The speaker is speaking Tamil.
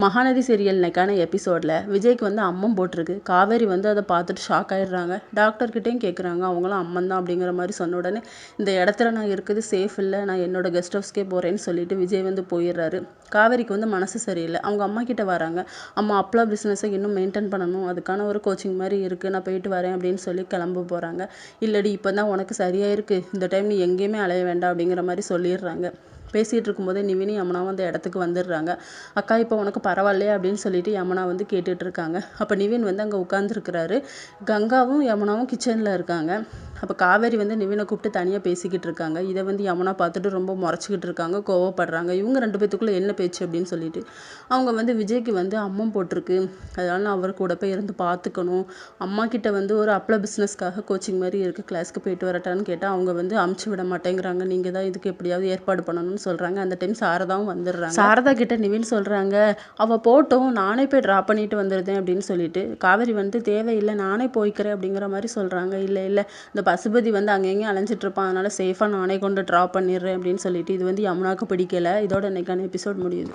மகாநதி சீரியல் இன்னைக்கான எபிசோடில் விஜய்க்கு வந்து அம்மம் போட்டிருக்கு. காவேரி வந்து அதை பார்த்துட்டு ஷாக் ஆகிடுறாங்க. டாக்டர்கிட்டையும் கேட்குறாங்க. அவங்களும் அம்மன் தான் அப்படிங்கிற மாதிரி சொன்ன உடனே இந்த இடத்துல நான் இருக்குது சேஃப் இல்லை, நான் என்னோட கெஸ்ட் ஹவுஸ்க்கே போகிறேன்னு சொல்லிட்டு விஜய் வந்து போயிடுறாரு. காவேரிக்கு வந்து மனசு சரியில்லை. அவங்க அம்மா கிட்ட வராங்க. அம்மா அப்பளா பிஸ்னஸை இன்னும் மெயின்டைன் பண்ணணும், அதுக்கான ஒரு கோச்சிங் மாதிரி இருக்குது, நான் போயிட்டு வரேன் அப்படின்னு சொல்லி கிளம்ப போகிறாங்க. இல்லடி இப்போ தான் உனக்கு சரியாக இருக்குது, இந்த டைம் நீ எங்கேயுமே அலைய வேண்டாம் அப்படிங்கிற மாதிரி சொல்லிடுறாங்க. பேசிகிட்டு இருக்கும்போதே நிவினி யமுனாவும் அந்த இடத்துக்கு வந்துடுறாங்க. அக்கா இப்போ உனக்கு பரவாயில்லையா அப்படின்னு சொல்லிட்டு யமுனா வந்து கேட்டுட்ருக்காங்க. அப்போ நிவின் வந்து அங்கே உட்காந்துருக்கிறாரு. கங்காவும் யமுனாவும் கிச்சனில் இருக்காங்க. அப்போ காவேரி வந்து நிவினை கூப்பிட்டு தனியாக பேசிக்கிட்டு இருக்காங்க. இதை வந்து யமுனா பார்த்துட்டு ரொம்ப முறைச்சிக்கிட்டு இருக்காங்க, கோவப்படுறாங்க. இவங்க ரெண்டு பேத்துக்குள்ளே என்ன பேச்சு அப்படின்னு சொல்லிட்டு அவங்க வந்து விஜய்க்கு வந்து அம்மம் போட்டிருக்கு, அதனால நான் அவர் கூட போய் இருந்து பார்த்துக்கணும், அம்மா கிட்ட வந்து ஒரு அப்பள பிஸ்னஸ்க்காக கோச்சிங் மாதிரி இருக்குது, கிளாஸ்க்கு போயிட்டு வரட்டான்னு கேட்டால் அவங்க வந்து அமுச்சு விட மாட்டேங்கிறாங்க. நீங்கள் தான் இதுக்கு எப்படியாவது ஏற்பாடு பண்ணணும்னு சொல்கிறாங்க. அந்த டைம் சாரதாவும் வந்துடுறாங்க. சாரதா கிட்ட நிவின் சொல்கிறாங்க, அவள் போட்டோம் நானே போய் ட்ராப் பண்ணிட்டு வந்துடுதேன் அப்படின்னு சொல்லிட்டு காவேரி வந்து தேவையில்லை நானே போய்க்கிறேன் அப்படிங்கிற மாதிரி சொல்கிறாங்க. இல்லை இல்லை, இந்த பசுபதி வந்து அங்கேயும் அலைஞ்சிட்டு இருப்பான், அதனால சேஃபாக நானே கொண்டு ட்ராப் பண்ணிடுறேன் அப்படின்னு சொல்லிட்டு இது வந்து யமுனாவுக்கு பிடிக்கல. இதோட இன்னைக்கான எபிசோட் முடியுது.